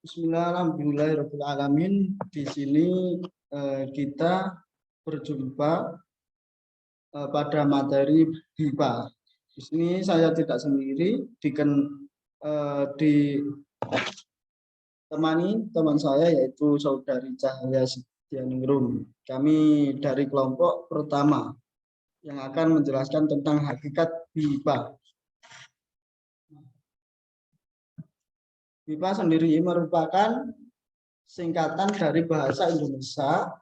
Bismillahirrahmanirrahim. Di sini kita berjumpa pada materi BIPA. Di sini saya tidak sendiri, ditemani teman saya yaitu Saudari Cahaya Setianingrum. Kami dari kelompok pertama yang akan menjelaskan tentang hakikat BIPA. BIPA sendiri merupakan singkatan dari bahasa Indonesia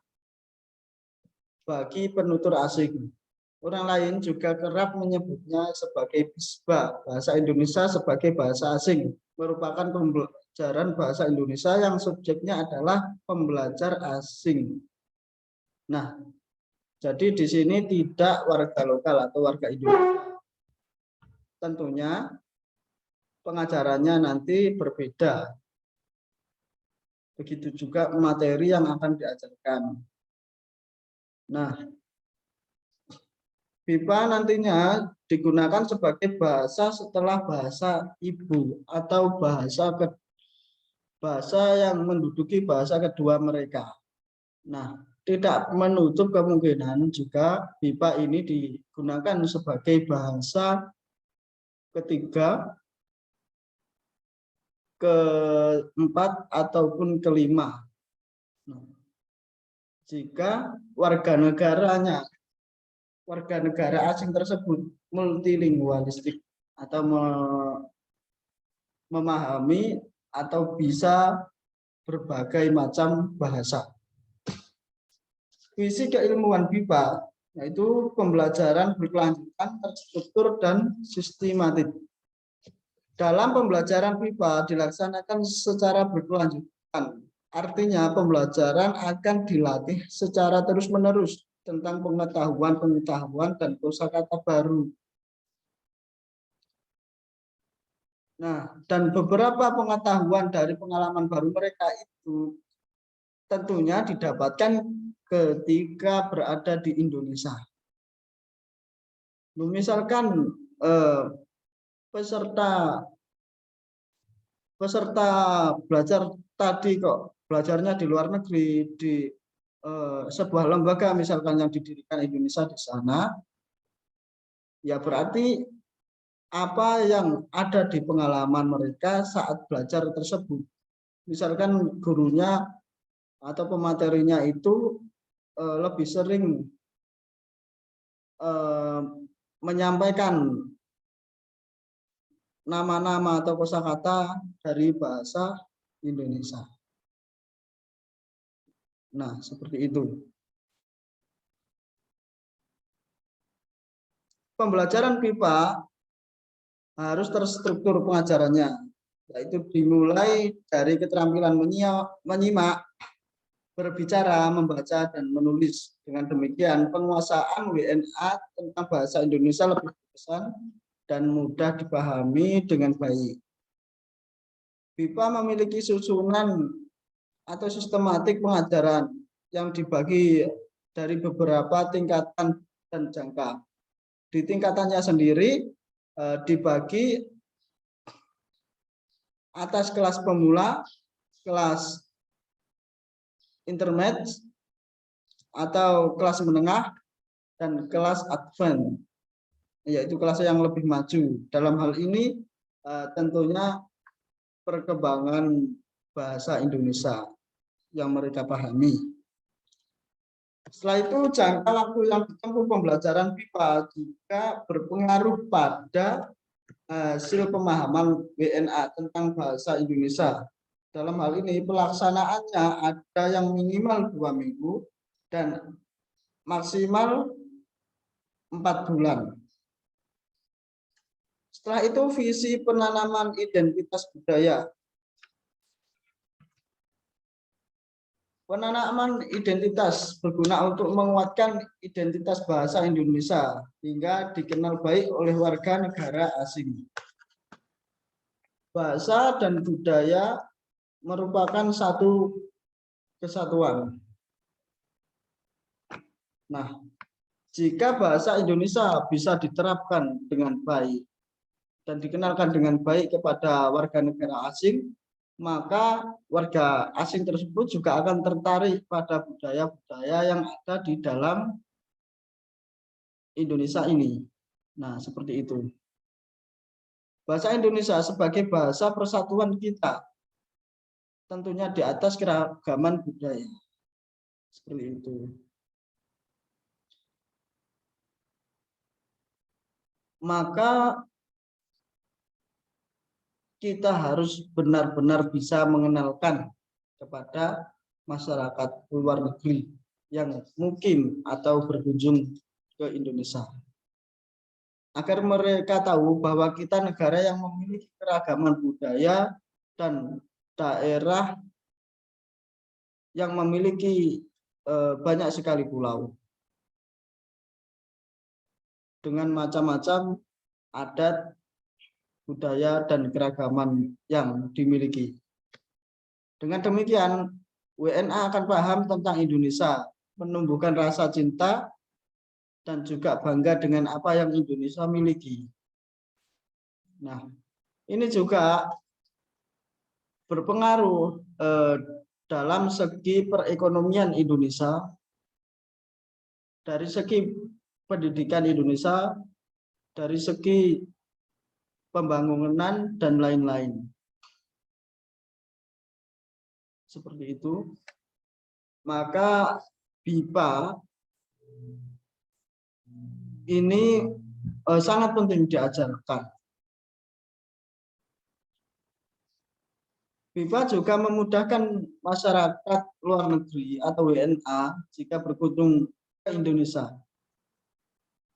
bagi penutur asing. Orang lain juga kerap menyebutnya sebagai BISBA, bahasa Indonesia sebagai bahasa asing, merupakan pembelajaran bahasa Indonesia yang subjeknya adalah pembelajar asing. Nah, jadi di sini tidak warga lokal atau warga Indonesia. Tentunya pengajarannya nanti berbeda. Begitu juga materi yang akan diajarkan. Nah, BIPA nantinya digunakan sebagai bahasa setelah bahasa ibu atau bahasa yang menduduki bahasa kedua mereka. Nah, tidak menutup kemungkinan juga BIPA ini digunakan sebagai bahasa ketiga, keempat, ataupun kelima. Nah, jika warga negara asing tersebut multilingualistik atau memahami atau bisa berbagai macam bahasa. Visi keilmuan BIPA yaitu pembelajaran berkelanjutan, terstruktur, dan sistematik. Dalam pembelajaran BIPA dilaksanakan secara berkelanjutan. Artinya pembelajaran akan dilatih secara terus-menerus tentang pengetahuan dan kosakata baru. Nah, dan beberapa pengetahuan dari pengalaman baru mereka itu tentunya didapatkan ketika berada di Indonesia. Misalkan peserta belajar tadi kok belajarnya di luar negeri, di sebuah lembaga misalkan yang didirikan Indonesia di sana, ya berarti apa yang ada di pengalaman mereka saat belajar tersebut. Misalkan gurunya atau pematerinya itu lebih sering menyampaikan nama-nama atau kosakata dari bahasa Indonesia. Nah, seperti itu. Pembelajaran BIPA harus terstruktur pengajarannya, yaitu dimulai dari keterampilan menyimak, berbicara, membaca, dan menulis. Dengan demikian, penguasaan WNA tentang bahasa Indonesia lebih berkesan dan mudah dipahami dengan baik. BIPA memiliki susunan atau sistematik pengajaran yang dibagi dari beberapa tingkatan dan jangka. Di tingkatannya sendiri dibagi atas kelas pemula, kelas intermediate atau kelas menengah, dan kelas advance, yaitu kelas yang lebih maju. Dalam hal ini tentunya perkembangan bahasa Indonesia yang mereka pahami. Setelah itu jangka waktu yang ditempuh pembelajaran BIPA juga berpengaruh pada hasil pemahaman WNA tentang bahasa Indonesia. Dalam hal ini pelaksanaannya ada yang minimal 2 minggu dan maksimal 4 bulan. Setelah itu visi penanaman identitas budaya. Penanaman identitas berguna untuk menguatkan identitas bahasa Indonesia hingga dikenal baik oleh warga negara asing. Bahasa dan budaya merupakan satu kesatuan. Nah, jika bahasa Indonesia bisa diterapkan dengan baik dan dikenalkan dengan baik kepada warga negara asing, maka warga asing tersebut juga akan tertarik pada budaya-budaya yang ada di dalam Indonesia ini. Nah, seperti itu. Bahasa Indonesia sebagai bahasa persatuan kita, tentunya di atas keragaman budaya. Seperti itu. Maka kita harus benar-benar bisa mengenalkan kepada masyarakat luar negeri yang mungkin atau berkunjung ke Indonesia, agar mereka tahu bahwa kita negara yang memiliki keragaman budaya dan daerah yang memiliki banyak sekali pulau dengan macam-macam adat, budaya, dan keragaman yang dimiliki. Dengan demikian, WNA akan paham tentang Indonesia, menumbuhkan rasa cinta, dan juga bangga dengan apa yang Indonesia miliki. Nah, ini juga berpengaruh dalam segi perekonomian Indonesia, dari segi pendidikan Indonesia, dari segi pembangunan, dan lain-lain. Seperti itu. Maka BIPA ini sangat penting diajarkan. BIPA juga memudahkan masyarakat luar negeri atau WNA jika berkunjung ke Indonesia.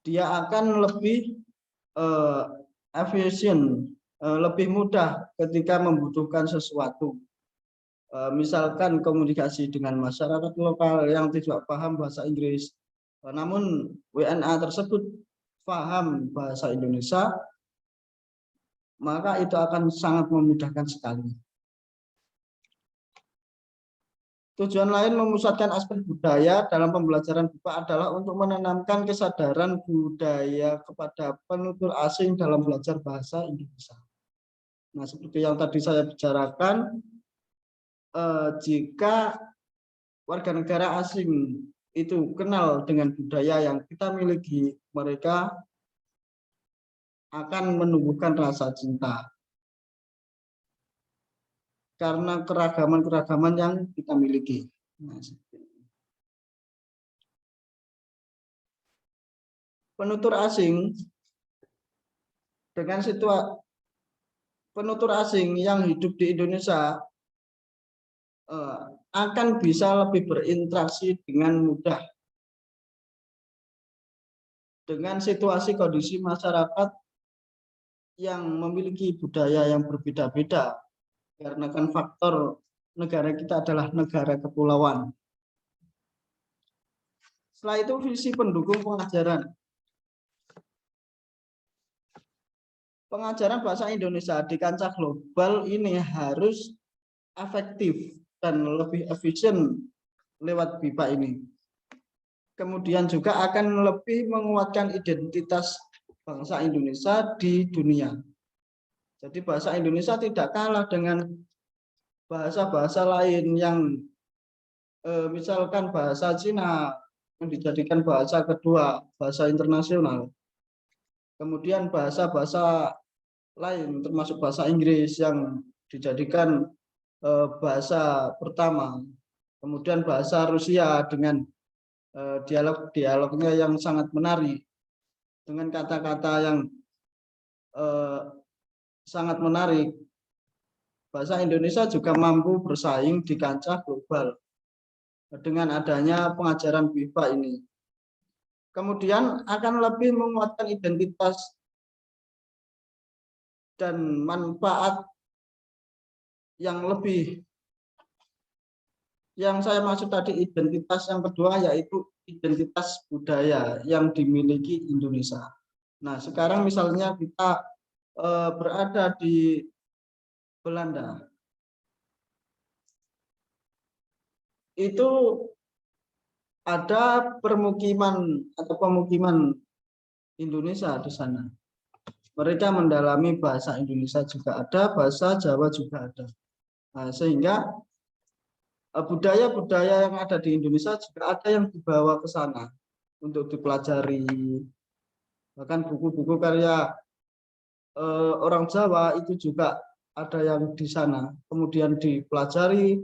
Dia akan lebih efisien, lebih mudah ketika membutuhkan sesuatu. Misalkan komunikasi dengan masyarakat lokal yang tidak paham bahasa Inggris, namun WNA tersebut paham bahasa Indonesia, maka itu akan sangat memudahkan sekali. Tujuan lain memusatkan aspek budaya dalam pembelajaran BIPA adalah untuk menanamkan kesadaran budaya kepada penutur asing dalam belajar bahasa Indonesia. Nah, seperti yang tadi saya bicarakan, jika warga negara asing itu kenal dengan budaya yang kita miliki, mereka akan menumbuhkan rasa cinta karena keragaman-keragaman yang kita miliki. Nah, penutur asing dengan situasi penutur asing yang hidup di Indonesia akan bisa lebih berinteraksi dengan mudah dengan situasi kondisi masyarakat yang memiliki budaya yang berbeda-beda, karena kan faktor negara kita adalah negara kepulauan. Setelah itu visi pendukung pengajaran. Pengajaran bahasa Indonesia di kancah global ini harus efektif dan lebih efisien lewat BIPA ini. Kemudian juga akan lebih menguatkan identitas bangsa Indonesia di dunia. Jadi bahasa Indonesia tidak kalah dengan bahasa-bahasa lain yang misalkan bahasa Cina yang dijadikan bahasa kedua, bahasa internasional. Kemudian bahasa-bahasa lain termasuk bahasa Inggris yang dijadikan bahasa pertama. Kemudian bahasa Rusia dengan dialog-dialognya yang sangat menarik, dengan kata-kata yang sangat menarik. Bahasa Indonesia juga mampu bersaing di kancah global dengan adanya pengajaran BIPA ini. Kemudian akan lebih menguatkan identitas dan manfaat yang lebih. Yang saya maksud tadi identitas yang kedua yaitu identitas budaya yang dimiliki Indonesia. Nah, sekarang misalnya kita berada di Belanda. Itu ada permukiman atau pemukiman Indonesia di sana. Mereka mendalami bahasa Indonesia juga ada, bahasa Jawa juga ada. Nah, sehingga budaya-budaya yang ada di Indonesia juga ada yang dibawa ke sana untuk dipelajari. Bahkan buku-buku karya orang Jawa itu juga ada yang di sana. Kemudian dipelajari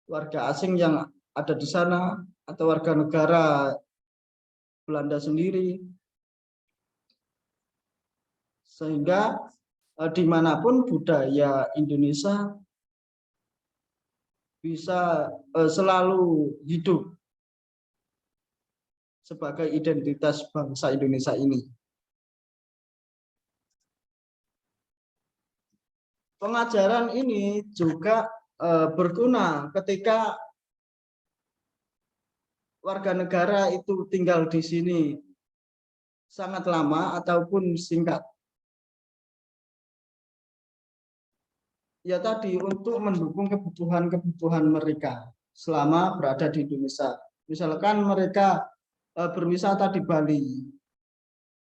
warga asing yang ada di sana atau warga negara Belanda sendiri. Sehingga dimanapun budaya Indonesia bisa selalu hidup sebagai identitas bangsa Indonesia ini. Pengajaran ini juga berguna ketika warga negara itu tinggal di sini sangat lama ataupun singkat. Ya tadi untuk mendukung kebutuhan mereka selama berada di Indonesia. Misalkan mereka berwisata di Bali.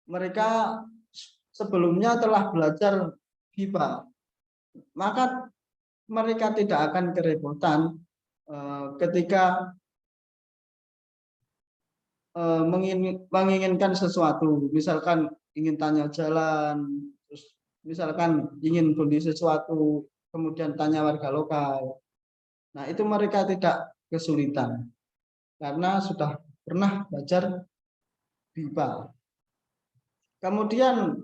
Mereka sebelumnya telah belajar BIPA. Maka mereka tidak akan kerepotan ketika menginginkan sesuatu, misalkan ingin tanya jalan, terus misalkan ingin beli sesuatu, kemudian tanya warga lokal. Nah, itu mereka tidak kesulitan karena sudah pernah belajar BIPA. Kemudian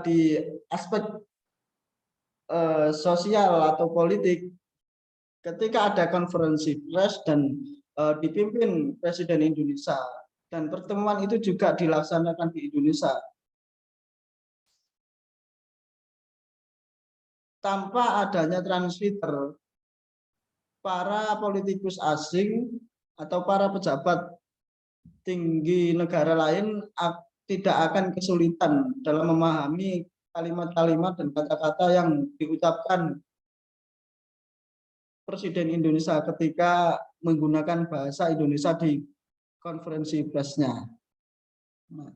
di aspek sosial atau politik, ketika ada konferensi pers dan dipimpin Presiden Indonesia dan pertemuan itu juga dilaksanakan di Indonesia tanpa adanya transmitter, para politikus asing atau para pejabat tinggi negara lain tidak akan kesulitan dalam memahami kalimat-kalimat dan kata-kata yang diucapkan Presiden Indonesia ketika menggunakan bahasa Indonesia di konferensi persnya. Nah,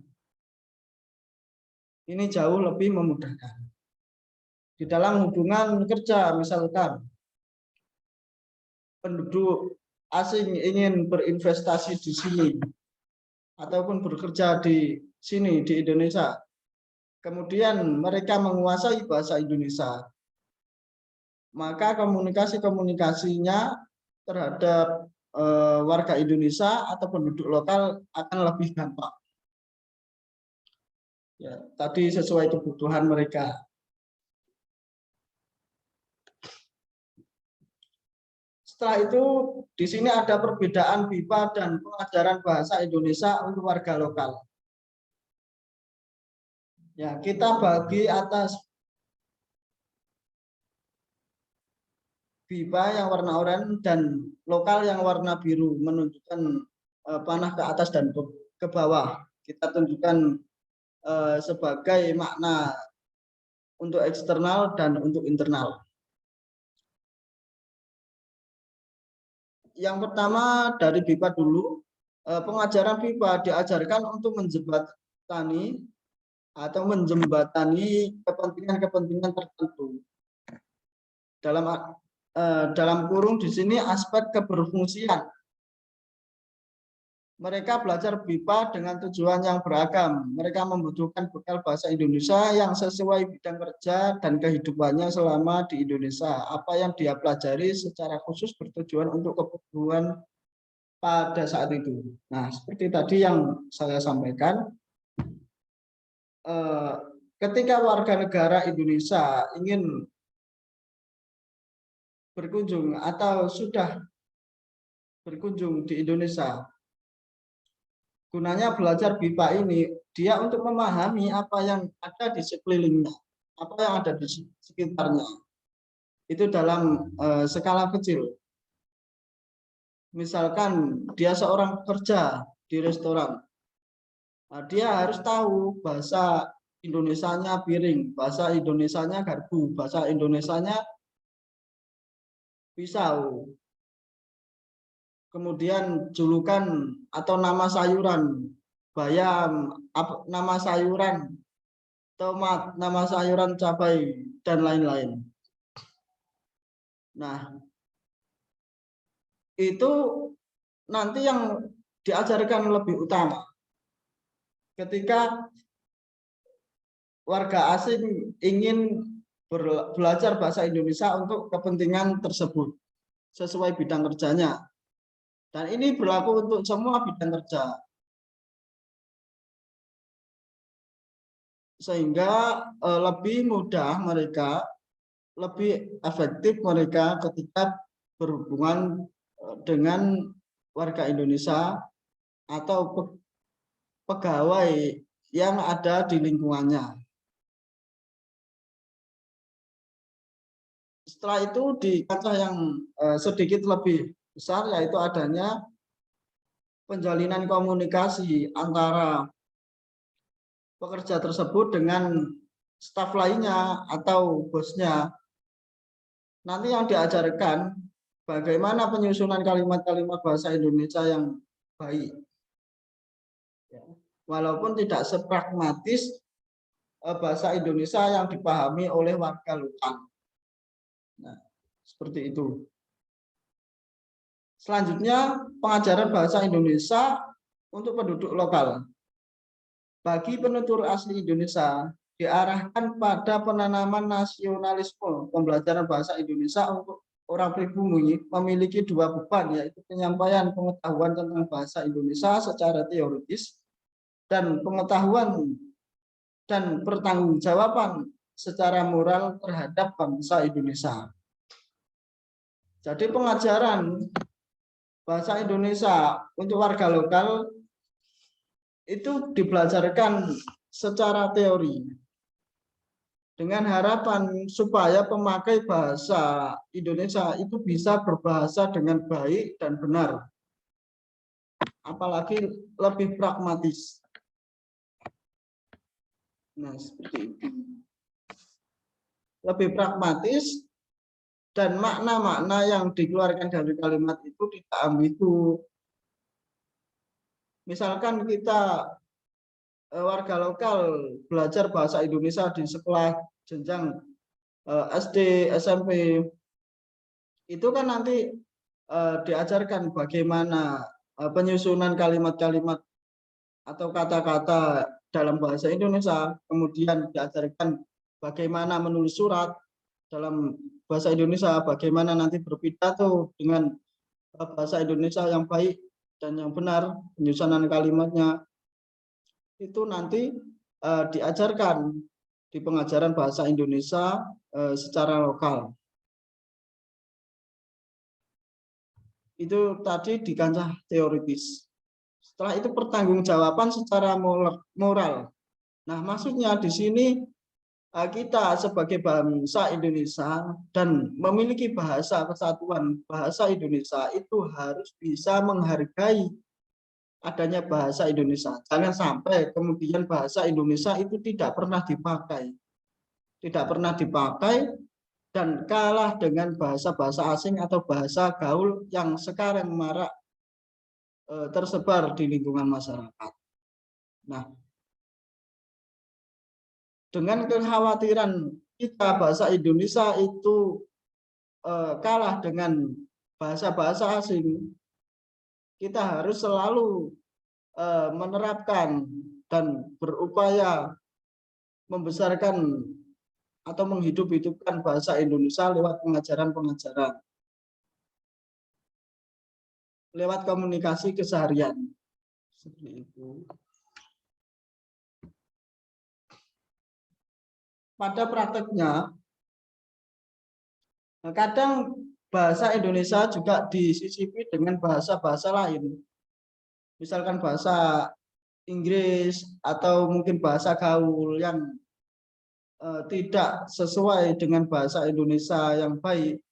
ini jauh lebih memudahkan. Di dalam hubungan kerja, misalkan penduduk asing ingin berinvestasi di sini ataupun bekerja di sini di Indonesia, kemudian mereka menguasai bahasa Indonesia, maka komunikasinya terhadap warga Indonesia atau penduduk lokal akan lebih gampang. Ya, tadi sesuai kebutuhan mereka. Setelah itu, di sini ada perbedaan BIPA dan pengajaran bahasa Indonesia untuk warga lokal. Ya, kita bagi atas BIPA yang warna oranye dan lokal yang warna biru, menunjukkan panah ke atas dan ke bawah. Kita tunjukkan sebagai makna untuk eksternal dan untuk internal. Yang pertama dari BIPA dulu, pengajaran BIPA diajarkan untuk menjembatani atau menjembatani kepentingan-kepentingan tertentu. Dalam kurung di sini aspek keberfungsian. Mereka belajar BIPA dengan tujuan yang beragam. Mereka membutuhkan bekal bahasa Indonesia yang sesuai bidang kerja dan kehidupannya selama di Indonesia. Apa yang dia pelajari secara khusus bertujuan untuk kebutuhan pada saat itu. Nah, seperti tadi yang saya sampaikan, ketika warga negara Indonesia ingin berkunjung atau sudah berkunjung di Indonesia, gunanya belajar BIPA ini, dia untuk memahami apa yang ada di sekelilingnya, apa yang ada di sekitarnya. Itu dalam skala kecil. Misalkan dia seorang pekerja di restoran, nah, dia harus tahu bahasa Indonesianya piring, bahasa Indonesianya garpu, bahasa Indonesianya pisau. Kemudian julukan atau nama sayuran, bayam, nama sayuran, tomat, nama sayuran cabai, dan lain-lain. Nah, itu nanti yang diajarkan lebih utama ketika warga asing ingin belajar bahasa Indonesia untuk kepentingan tersebut sesuai bidang kerjanya. Dan ini berlaku untuk semua bidang kerja. Sehingga lebih mudah mereka, lebih efektif mereka ketika berhubungan dengan warga Indonesia atau pegawai yang ada di lingkungannya. Setelah itu di kancah yang sedikit lebih besar, yaitu adanya penjalinan komunikasi antara pekerja tersebut dengan staf lainnya atau bosnya. Nanti yang diajarkan bagaimana penyusunan kalimat-kalimat bahasa Indonesia yang baik. Walaupun tidak sepragmatis bahasa Indonesia yang dipahami oleh warga lokal. Nah, seperti itu. Selanjutnya, pengajaran bahasa Indonesia untuk penduduk lokal. Bagi penutur asli Indonesia, diarahkan pada penanaman nasionalisme. Pembelajaran bahasa Indonesia untuk orang pribumi memiliki dua beban, yaitu penyampaian pengetahuan tentang bahasa Indonesia secara teoritis dan pengetahuan dan pertanggungjawaban secara moral terhadap bangsa Indonesia. Jadi pengajaran bahasa Indonesia untuk warga lokal itu dibelajarkan secara teori dengan harapan supaya pemakai bahasa Indonesia itu bisa berbahasa dengan baik dan benar, apalagi lebih pragmatis. Nah, seperti itu. Lebih pragmatis dan makna-makna yang dikeluarkan dari kalimat itu tidak ambigu. Misalkan kita warga lokal belajar bahasa Indonesia di sekolah jenjang SD, SMP, itu kan nanti diajarkan bagaimana penyusunan kalimat-kalimat atau kata-kata dalam bahasa Indonesia, kemudian diajarkan bagaimana menulis surat dalam bahasa Indonesia, bagaimana nanti berpidato dengan bahasa Indonesia yang baik dan yang benar, penyusunan kalimatnya itu nanti diajarkan di pengajaran bahasa Indonesia secara lokal. Itu tadi di kancah teoritis. Setelah itu pertanggungjawaban secara moral. Nah, maksudnya di sini kita sebagai bangsa Indonesia dan memiliki bahasa kesatuan bahasa Indonesia itu harus bisa menghargai adanya bahasa Indonesia. Jangan sampai kemudian bahasa Indonesia itu tidak pernah dipakai. Tidak pernah dipakai dan kalah dengan bahasa-bahasa asing atau bahasa gaul yang sekarang marak tersebar di lingkungan masyarakat. Nah, dengan kekhawatiran kita bahasa Indonesia itu kalah dengan bahasa-bahasa asing, kita harus selalu menerapkan dan berupaya membesarkan atau menghidup-hidupkan bahasa Indonesia lewat pengajaran-pengajaran, lewat komunikasi keseharian. Seperti itu. Pada prakteknya, kadang bahasa Indonesia juga disisipi dengan bahasa-bahasa lain. Misalkan bahasa Inggris atau mungkin bahasa gaul yang tidak sesuai dengan bahasa Indonesia yang baik,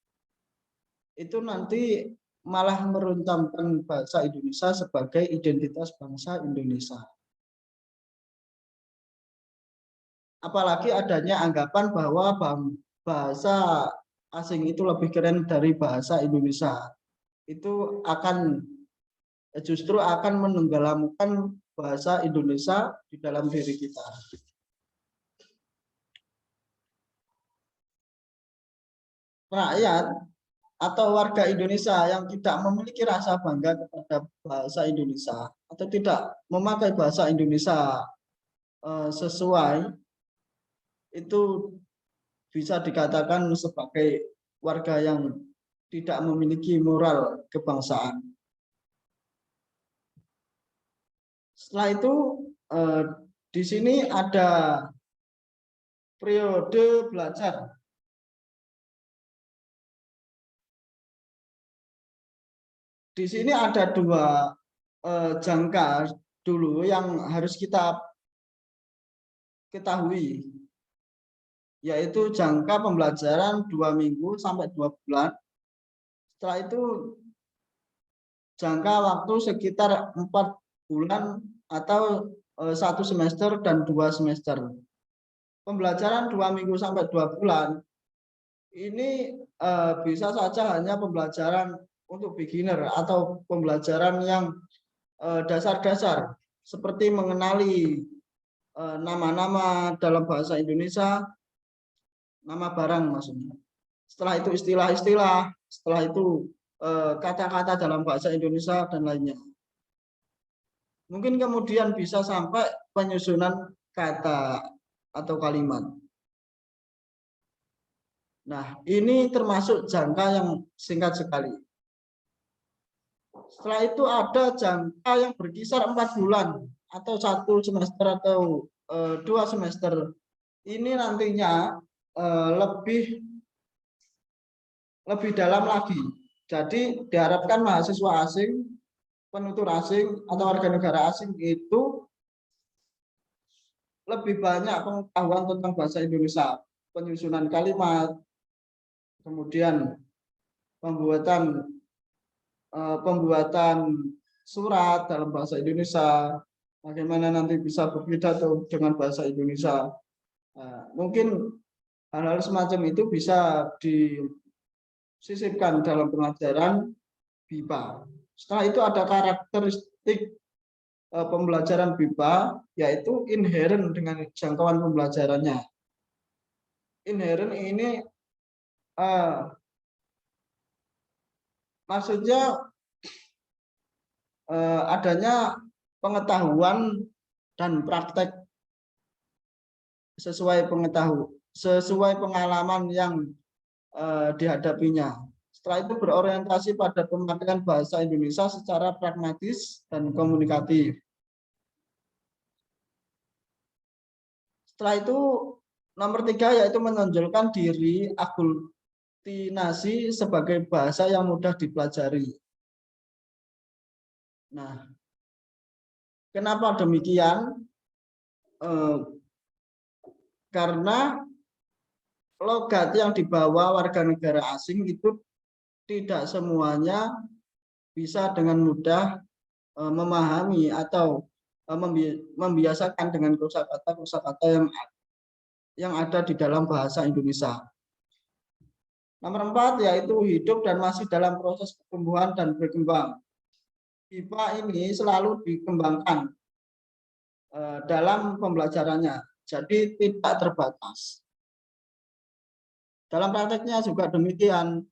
itu nanti malah meruntamkan bahasa Indonesia sebagai identitas bangsa Indonesia. Apalagi adanya anggapan bahwa bahasa asing itu lebih keren dari bahasa Indonesia. Itu justru akan menenggelamkan bahasa Indonesia di dalam diri kita. Rakyat atau warga Indonesia yang tidak memiliki rasa bangga kepada bahasa Indonesia atau tidak memakai bahasa Indonesia sesuai, itu bisa dikatakan sebagai warga yang tidak memiliki moral kebangsaan. Setelah itu di sini ada periode belajar. Di sini ada dua jangka dulu yang harus kita ketahui, yaitu jangka pembelajaran 2 minggu sampai 2 bulan. Setelah itu jangka waktu sekitar 4 bulan atau 1 semester dan 2 semester. Pembelajaran 2 minggu sampai 2 bulan ini bisa saja hanya pembelajaran untuk beginner atau pembelajaran yang dasar-dasar, seperti mengenali nama-nama dalam bahasa Indonesia, nama barang maksudnya. Setelah itu istilah-istilah, setelah itu kata-kata dalam bahasa Indonesia dan lainnya. Mungkin kemudian bisa sampai penyusunan kata atau kalimat. Nah, ini termasuk jangka yang singkat sekali. Setelah itu ada jangka yang berkisar 4 bulan atau 1 semester atau 2 semester. Ini nantinya lebih dalam lagi. Jadi diharapkan mahasiswa asing, penutur asing atau warga negara asing itu lebih banyak pengetahuan tentang bahasa Indonesia, penyusunan kalimat, kemudian pembuatan surat dalam bahasa Indonesia, bagaimana nanti bisa berpidato dengan bahasa Indonesia. Mungkin hal-hal semacam itu bisa disisipkan dalam pelajaran BIPA. Setelah itu ada karakteristik pembelajaran BIPA, yaitu inherent dengan jangkauan pembelajarannya. Inherent ini maksudnya adanya pengetahuan dan praktek sesuai pengalaman yang dihadapinya. Setelah itu berorientasi pada pemakaian bahasa Indonesia secara pragmatis dan komunikatif. Setelah itu nomor 3 yaitu menonjolkan diri aglutinasi sebagai bahasa yang mudah dipelajari. Nah, kenapa demikian? Karena logat yang dibawa warga negara asing itu tidak semuanya bisa dengan mudah memahami atau membiasakan dengan kosakata yang ada di dalam bahasa Indonesia. Nomor 4 yaitu hidup dan masih dalam proses pertumbuhan dan berkembang. BIPA ini selalu dikembangkan dalam pembelajarannya, jadi tidak terbatas. Dalam prakteknya juga demikian,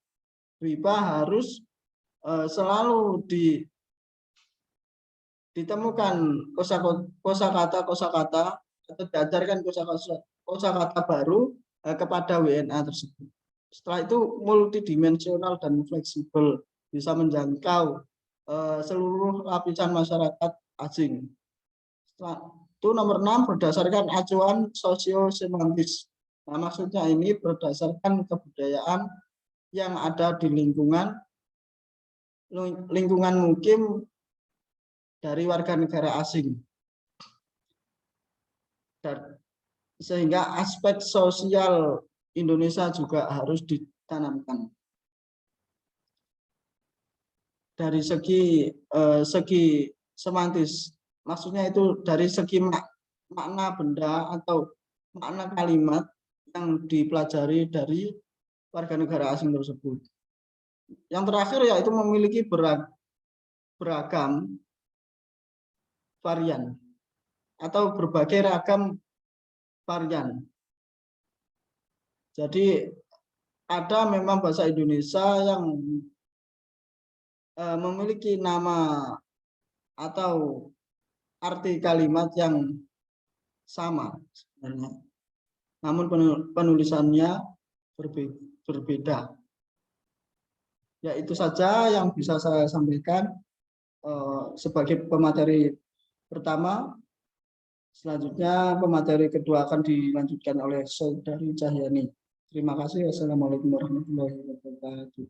BIPA harus selalu ditemukan kosakata atau diajarkan kosakata baru kepada WNA tersebut. Setelah itu multidimensional dan fleksibel, bisa menjangkau seluruh lapisan masyarakat asing. Setelah itu nomor 6 berdasarkan acuan sosiosemantis. Nah, maksudnya ini berdasarkan kebudayaan yang ada di lingkungan mukim dari warga negara asing. Dan sehingga aspek sosial Indonesia juga harus ditanamkan. Dari segi semantis, maksudnya itu dari segi makna benda atau makna kalimat yang dipelajari dari warga negara asing tersebut. Yang terakhir yaitu memiliki beragam varian atau berbagai ragam varian. Jadi ada memang bahasa Indonesia yang memiliki nama atau arti kalimat yang sama sebenarnya. Namun penulisannya berbeda. Ya, itu saja yang bisa saya sampaikan sebagai pemateri pertama. Selanjutnya pemateri kedua akan dilanjutkan oleh Saudari Cahyani. Terima kasih. Wassalamualaikum warahmatullahi wabarakatuh.